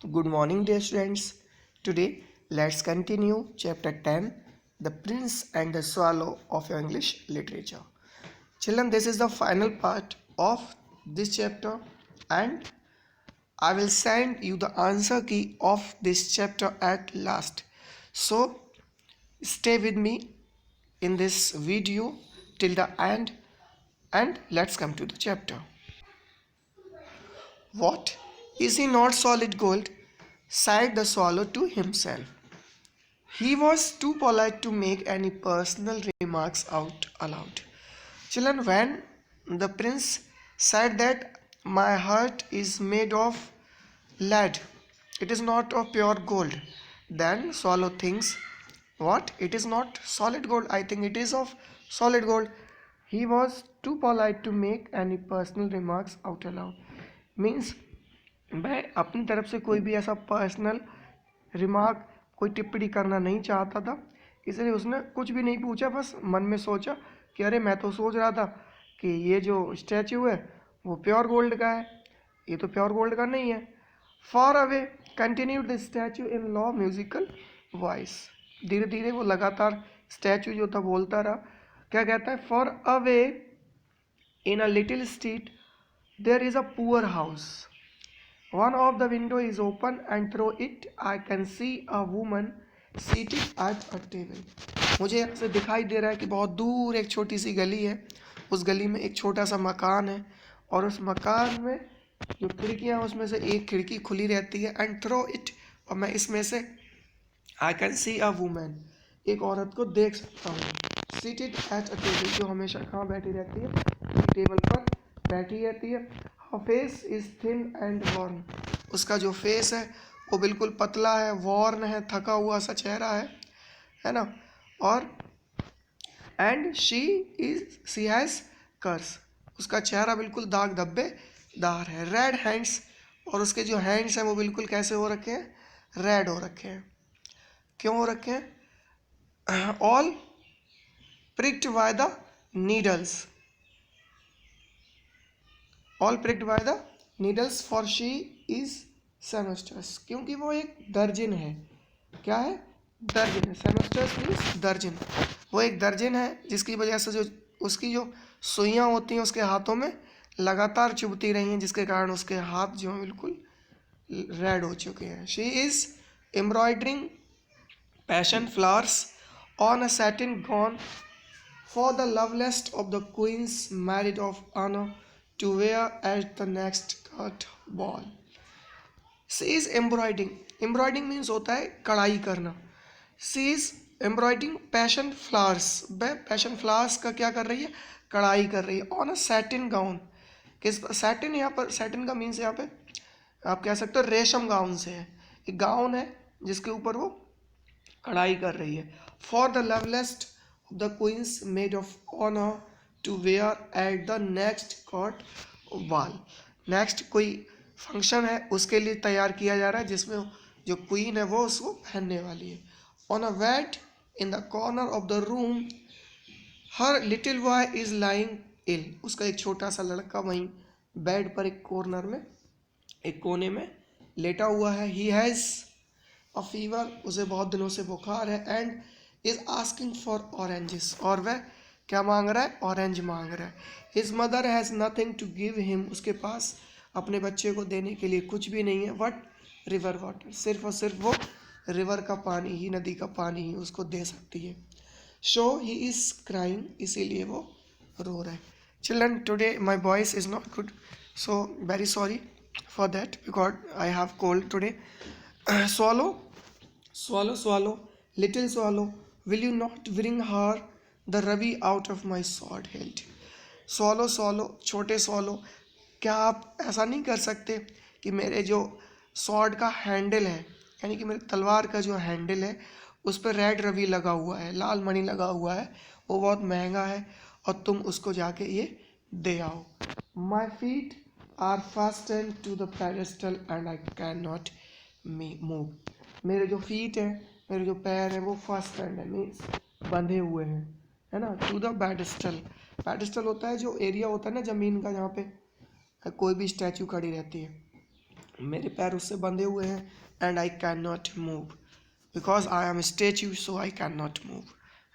Good morning, dear students. Today, let's continue chapter 10, The Prince and the Swallow of your English Literature. Children, this is the final part of this chapter, and I will send you the answer key of this chapter at last. So, stay with me in this video till the end, and let's come to the chapter. What? Is he not solid gold? Sighed the swallow to himself. He was too polite to make any personal remarks out aloud. Children, when the prince said that my heart is made of lead, it is not of pure gold, then swallow thinks, what? It is not solid gold. I think it is of solid gold. He was too polite to make any personal remarks out aloud. Means मैं अपनी तरफ से कोई भी ऐसा personal remark कोई टिप्पणी करना नहीं चाहता था, इसलिए उसने कुछ भी नहीं पूछा, बस मन में सोचा कि अरे मैं तो सोच रहा था कि ये जो स्टैचू है वो प्योर गोल्ड का है, ये तो प्योर गोल्ड का नहीं है. Far away continued the statue in law musical voice. धीरे धीरे वो लगातार स्टैचू जो था बोलता रहा. क्या कहता है? Far away in a little street there is a poor house. One of the window is open and through it I can see a woman seated at a table. मुझे यहाँ से दिखाई दे रहा है कि बहुत दूर एक छोटी सी गली है. उस गली में एक छोटा सा मकान है और उस मकान में जो खिड़कियाँ उसमें से एक खिड़की खुली रहती है. एंड थ्रो इट, और मैं इसमें से I can see a women, एक औरत को देख सकता हूँ. सीटेड एट अ टेबल, जो हमेशा कहाँ बैठी रहती है? टेबल पर बैठी रहती है. Her face is thin and worn. उसका जो फेस है वो बिल्कुल पतला है, वॉर्न है, थका हुआ सा चेहरा है ना. और एंड शी हैज़ कर्स, उसका चेहरा बिल्कुल दाग धब्बेदार है. रेड हैंड्स, और उसके जो हैंड्स हैं वो बिल्कुल कैसे हो रखे हैं? रेड हो रखे हैं. क्यों हो रखे हैं? All pricked by the needles. All pricked by the needles, for she is seamstress. क्योंकि वो एक दर्जन है. क्या है? दर्जन है. seamstress मीन्स दर्जन. वो एक दर्जन है जिसकी वजह से जो उसकी जो सुइयाँ होती हैं उसके हाथों में लगातार चुभती रही हैं, जिसके कारण उसके हाथ जो हैं बिल्कुल रेड हो चुके हैं. She is embroidering passion flowers on a satin gone for the loveliest of the queens married of honor to wear at the next court ball. She is embroidering. Embroidering means होता है कढ़ाई करना. She is embroidering passion flowers. वह passion flowers का क्या कर रही है? कढ़ाई कर रही है. On a satin gown. किस सैटिन? यहाँ पर सैटिन का मीन्स यहाँ पे आप कह सकते हो रेशम गाउन से है. एक गाउन है जिसके ऊपर वो कढ़ाई कर रही है. For the loveliest of the queens maid of honor to wear at the next court ball. Next कोई फंक्शन है उसके लिए तैयार किया जा रहा है जिसमें जो क्वीन है वो उसको पहनने वाली है. On a bed in the corner of the room her little boy is lying ill. उसका एक छोटा सा लड़का वहीं बेड पर एक कॉर्नर में, एक कोने में लेटा हुआ है. ही हैज़ अ फीवर, उसे बहुत दिनों से बुखार है. And is asking for oranges, और वह क्या मांग रहा है? ऑरेंज मांग रहा है. His mother has nothing to give him, उसके पास अपने बच्चे को देने के लिए कुछ भी नहीं है. बट रिवर वाटर, सिर्फ और सिर्फ वो रिवर का पानी ही, नदी का पानी ही उसको दे सकती है. सो ही इज़ क्राइंग, इसीलिए वो रो रहा है. Children, today my voice is not good, so very sorry for that because I have cold today. swallow swallow swallow little swallow, will you not bring her the ruby out of my sword hilt. swallow swallow, छोटे swallow, क्या आप ऐसा नहीं कर सकते कि मेरे जो स्वॉर्ड का हैंडल है, यानी कि मेरे तलवार का जो हैंडल है उस पर रेड रवि लगा हुआ है, लाल मणि लगा हुआ है, वो बहुत महंगा है, और तुम उसको जाके ये दे आओ. My feet are fastened to the pedestal and I cannot move मूव. मेरे जो फीट हैं, मेरे जो पैर हैं वो फर्स्ट हैंड है, मीन्स बंधे हुए हैं, है ना. To the बैडस्टल. बैडस्टल होता है जो एरिया होता है ना ज़मीन का जहाँ पे कोई भी स्टैचू खड़ी रहती है, मेरे पैर उससे बंधे हुए हैं, and I cannot move move because I am statue, so I cannot move move,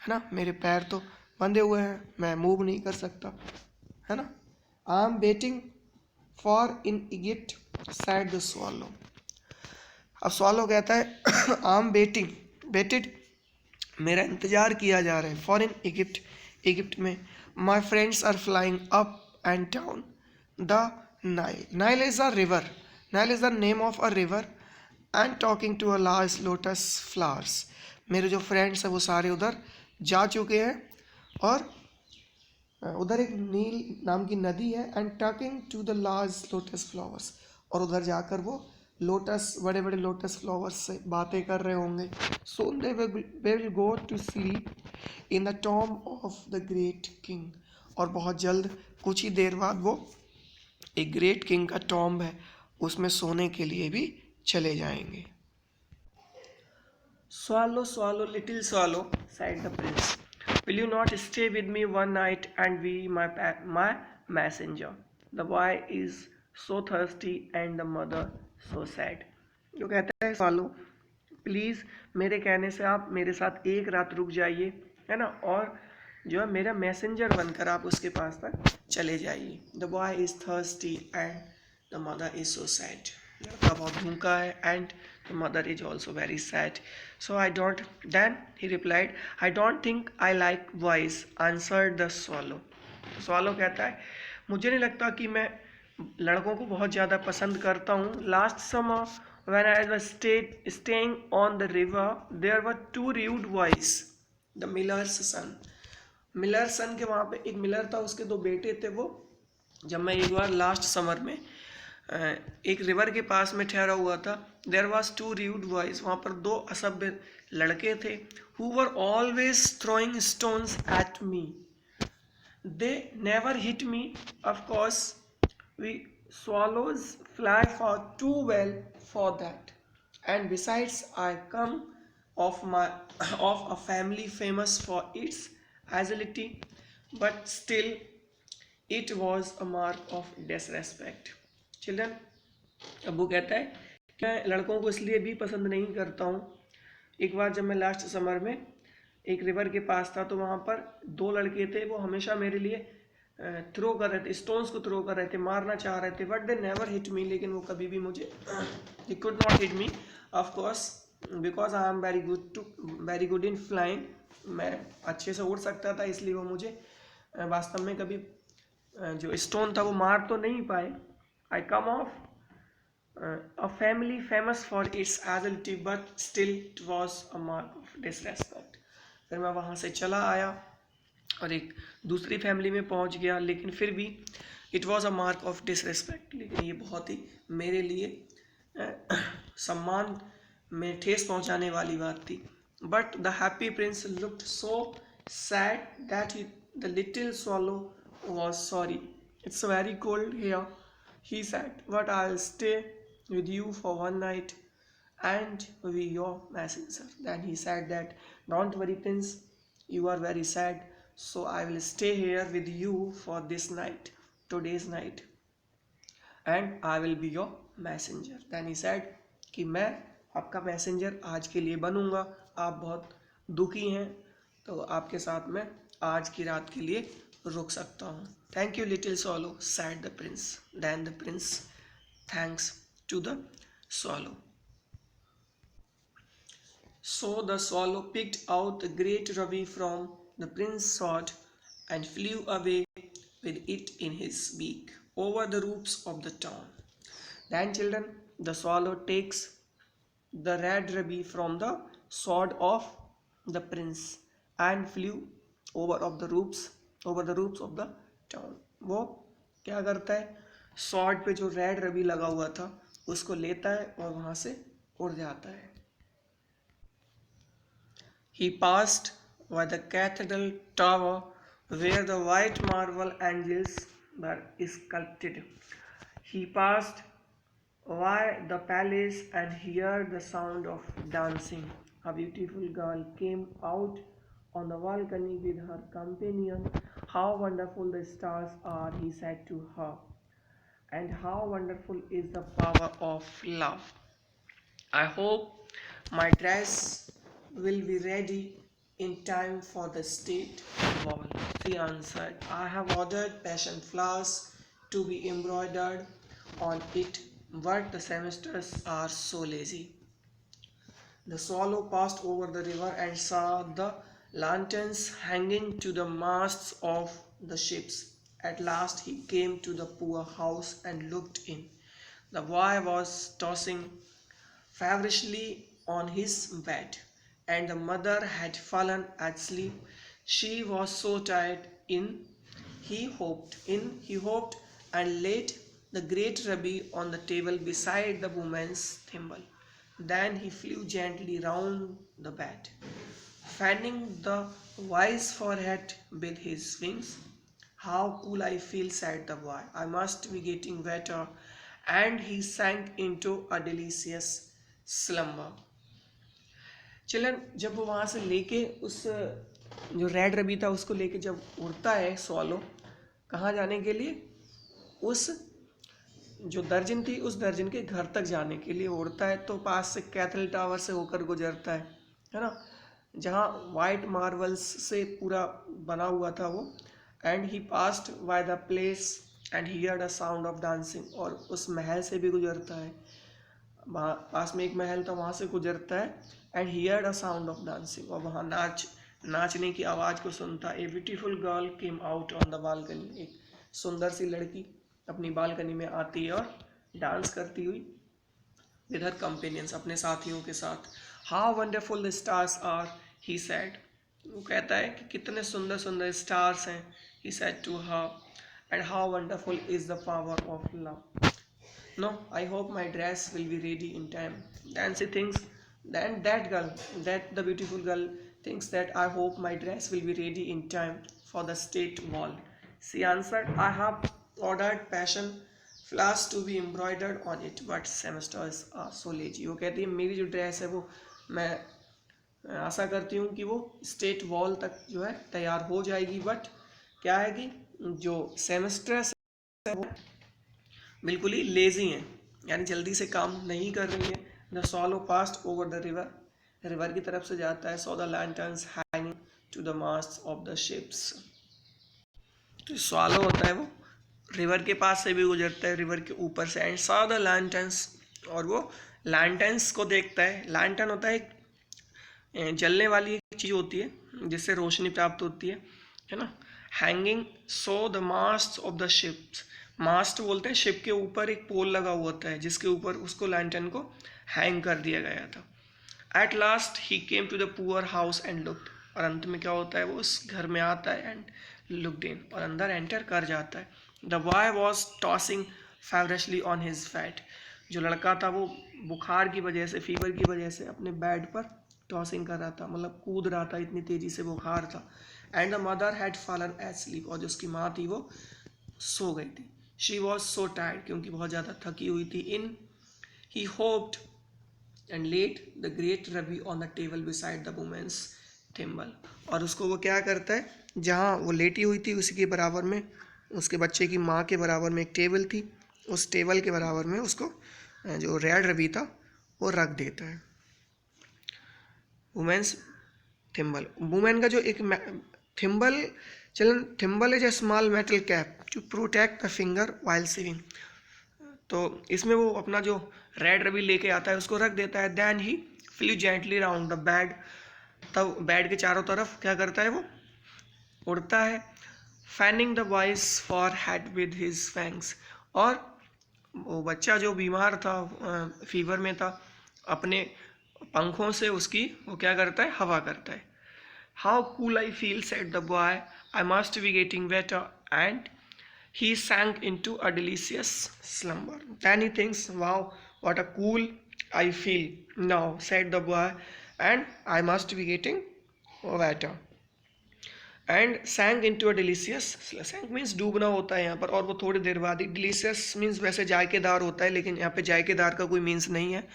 है ना, मेरे पैर तो बंधे हुए हैं, मैं मूव नहीं कर सकता, है ना। I am waiting for in Egypt sad the swallow. अब स्वॉलो कहता है आई एम वेटिंग, वेटेड, मेरा इंतजार किया जा रहा है, फॉर इन इजिप्ट, इजिप्ट में, my friends are flying up and down the Nile, Nile is a river, Nile is the name of a river, and talking to a large lotus flowers, मेरे जो friends हैं वो सारे उधर जा चुके हैं, और उधर एक नील नाम की नदी है, and talking to the large lotus flowers, और उधर जाकर वो लोटस, बड़े बड़े लोटस फ्लावर्स से बातें कर रहे होंगे। Soon they will go to sleep in the tomb of the great king, और बहुत जल्द, कुछ ही देर बाद वो एक ग्रेट किंग का टॉम्ब है उसमें सोने के लिए भी चले जाएंगे। Swallow, swallow, little swallow, sighed the prince. Will you not stay with me one night and be my messenger? The boy is so thirsty and the mother so sad. जो कहता है swallow, प्लीज़ मेरे कहने से आप मेरे साथ एक रात रुक जाइए, है ना, और जो है मेरा मैसेंजर बनकर आप उसके पास तक चले जाइए। The boy is thirsty and the mother is so sad, लड़का बहुत भूखा है, and the mother is also very sad. So I don't, then he replied, I don't think I like boys, answered the swallow. Swallow कहता है, मुझे नहीं लगता कि मैं लड़कों को बहुत ज़्यादा पसंद करता हूँ। Last summer when I was staying on the river, there were two rude boys, the miller's son. Miller son के वहाँ पे एक मिलर था, उसके दो बेटे थे। वो जब मैं एक बार लास्ट समर में एक रिवर के पास में ठहरा हुआ था, there was two rude boys, वहाँ पर दो असभ्य लड़के थे, who were always throwing stones at me, they never hit me, of course we swallows fly far too well for that, and besides I come of my of a family famous for its agility, but still it was a mark of disrespect. Children, Abu कहता है कि मैं लड़कों को इसलिए भी पसंद नहीं करता हूँ। एक बार जब मैं लास्ट समर में एक रिवर के पास था, तो वहाँ पर दो लड़के थे, वो हमेशा मेरे लिए थ्रो कर रहे थे, स्टोन्स को थ्रो कर रहे थे, मारना चाह रहे थे, बट दे नेवर हिट मी, लेकिन वो कभी भी मुझे, they could not hit me, of course because I am very good in flying, मैं अच्छे से उड़ सकता था, इसलिए वो मुझे वास्तव में कभी जो स्टोन था वो मार तो नहीं पाए। आई कम of a family famous for its agility, but still it was a mark of disrespect. फिर मैं वहाँ से चला आया और एक दूसरी फैमिली में पहुँच गया, लेकिन फिर भी it was a mark of disrespect, लेकिन ये बहुत ही मेरे लिए सम्मान में ठेस पहुँचाने वाली बात थी। But the happy Prince looked so sad that the little swallow was sorry. It's very cold here, he said, but I'll stay with you for one night and be your messenger. Then he said that, don't worry, Prince, you are very sad, so I will stay here with you for this night, today's night, and I will be your messenger. Then he said कि मैं आपका messenger आज के लिए बनूंगा, आप बहुत दुखी हैं, तो आपके साथ मैं आज की रात के लिए रुक सकता हूँ। Thank you little swallow, said the prince. Then the prince thanks to the swallow. So the swallow picked out the great ruby from the prince's sword and flew away with it in his beak over the roofs of the town. Then, children, the swallow takes the red ruby from the sword of the prince and flew over the roofs of the town. वो क्या करता है, sword पे जो red रबी लगा हुआ था उसको लेता है और वहां से उड़ जाता है। He passed by the cathedral tower where the white marble angels were sculpted. He passed by the palace and heard the sound of dancing. A beautiful girl came out on the balcony with her companion. How wonderful the stars are, he said to her, and how wonderful is the power of love. I hope my dress will be ready in time for the state ball. She answered, I have ordered passion flowers to be embroidered on it, but the semesters are so lazy. The swallow passed over the river and saw the lanterns hanging to the masts of the ships. At last he came to the poor house and looked in. The boy was tossing feverishly on his bed, and the mother had fallen asleep. She was so tired he hoped and laid the great Rabbi on the table beside the woman's thimble. Then he flew gently round the bed, fanning the wise forehead with his wings. How cool I feel, said the boy. I must be getting better. And he sank into a delicious slumber. Children जब वो वहाँ से लेके उस जो red रबी था उसको लेके जब उड़ता है स्वॉलो कहाँ जाने के लिए, उस जो दर्जन थी उस दर्जन के घर तक जाने के लिए उड़ता है, तो पास से कैथल टावर से होकर गुजरता है ना, जहाँ वाइट मार्बल्स से पूरा बना हुआ था वो. And he passed by the place and heard a sound of dancing, और उस महल से भी गुजरता है, वहाँ पास में एक महल था वहाँ से गुजरता है. And heard a sound of dancing, और वहाँ नाचने की आवाज़ को सुनता. A beautiful girl came out on the balcony, एक सुंदर सी लड़की अपनी बालकनी में आती है और डांस करती हुई विद हर कंपेनियंस, अपने साथियों के साथ. How wonderful the stars are, he said, वो कहता है कि कितने सुंदर सुंदर स्टार्स हैं. He said to her, and how wonderful is the power of love. No, I hope my dress will be ready in time. Then she thinks, then the beautiful girl thinks that I hope my dress will be ready in time for the state ball. She answered, I have ordered passion flowers to be embroidered on it, but semesters are so lazy. वो कहती है मेरी जो dress है वो मैं आशा करती हूँ कि वो स्टेट वॉल तक जो है तैयार हो जाएगी, बट क्या है कि जो सेमेस्टर्स है वो बिल्कुल ही लेजी हैं, यानी जल्दी से काम नहीं कर रही है. The swallow passed over the river, river की तरफ से जाता है. So the lanterns hanging to the masts of the ships. तो सॉलो होता है वो रिवर के पास से भी गुजरता है, रिवर के ऊपर से. एंड सॉ द लैंटर्न्स, और वो लैंटर्न्स को देखता है. लैंटर्न होता है जलने वाली एक चीज़ होती है जिससे रोशनी प्राप्त होती है ना. Hanging, so the masts of the ships, mast बोलते हैं शिप के ऊपर एक पोल लगा हुआ होता है जिसके ऊपर उसको लैंटर्न को हैंग कर दिया गया था. At last he came to the poor house and looked, और अंत में क्या होता है वो उस घर में आता है. एंड लुक्ड इन, और अंदर एंटर कर जाता है. The boy was tossing feverishly on his bed, जो लड़का था वो बुखार की वजह से, फीवर की वजह से अपने बेड पर टॉसिंग कर रहा था, मतलब कूद रहा था, इतनी तेज़ी से बुखार था. And the mother had fallen asleep, और जो उसकी माँ थी वो सो गई थी. शी वॉज सो टायर्ड, क्योंकि बहुत ज़्यादा थकी हुई थी. In he hopped and laid the great ruby on the table beside the woman's thimble, और उसको वो क्या करता है, जहाँ वो लेटी हुई थी उसी के बराबर में उसके बच्चे की माँ के बराबर में एक टेबल थी, उस टेबल के बराबर में उसको जो रेड रबी था वो रख देता है. वुमेन्स थिम्बल, वुमेन का जो एक थिम्बल, चलन thimble is a small metal cap to protect the finger while sewing. तो इसमें वो अपना जो रेड रबी लेके आता है उसको रख देता है. Then he flew gently round the bed, तब बेड के चारों तरफ क्या करता है वो उड़ता है. Fanning the boy's forehead with his fangs, और वो बच्चा जो बीमार था फीवर में था, अपने पंखों से उसकी वो क्या करता है, हवा करता है. How cool I feel, said the boy, I must be getting better. And he sank into a delicious slumber. Then he thinks, wow, what a cool I feel now, said the boy, and I must be getting better. And sank into a delicious, sank means डूबना होता है यहाँ पर, और वो थोड़ी देर बाद ही. delicious means वैसे जायकेदार होता है, लेकिन यहाँ पे जायकेदार का कोई मीन्स नहीं है.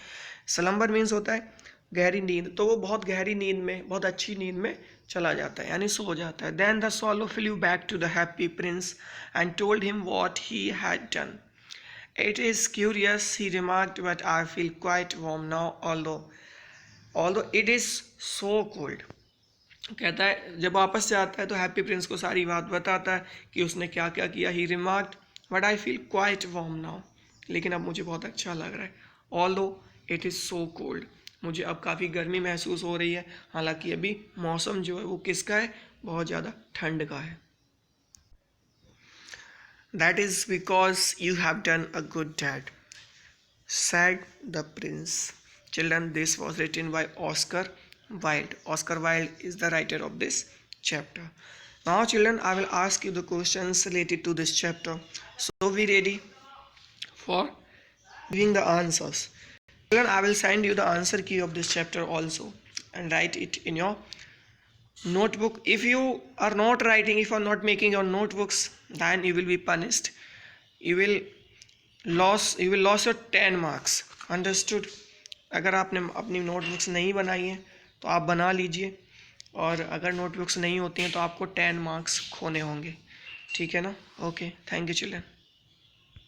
slumber means होता है गहरी नींद, तो वो बहुत गहरी नींद में, बहुत अच्छी नींद में चला जाता है, यानी सो जाता है. Then the swallow flew back to the happy prince and told him what he had done. It is curious, he remarked, but I feel quite warm now, although it is so cold. कहता है जब वापस से आता है तो happy Prince को सारी बात बताता है कि उसने क्या क्या किया. He remarked, but I feel quite warm now. लेकिन अब मुझे बहुत अच्छा लग रहा है. Although it is so cold. मुझे अब काफ़ी गर्मी महसूस हो रही है. हालांकि अभी मौसम जो है वो किसका है, बहुत ज़्यादा ठंड का है. That is because you have done a good deed, said the prince. Children, this was written by Oscar Wilde. Oscar Wilde is the writer of this chapter. Now, children, I will ask you the questions related to this chapter. So, be ready for giving the answers. Children, I will send you the answer key of this chapter also and write it in your notebook. If you are not writing, if you are not making your notebooks, then you will be punished. You will lose your 10 marks. Understood? अगर आपने अपनी notebooks नहीं बनाई हैं तो आप बना लीजिए, और अगर नोटबुक्स नहीं होती हैं तो आपको 10 मार्क्स खोने होंगे. ठीक है ना? Okay, thank you children.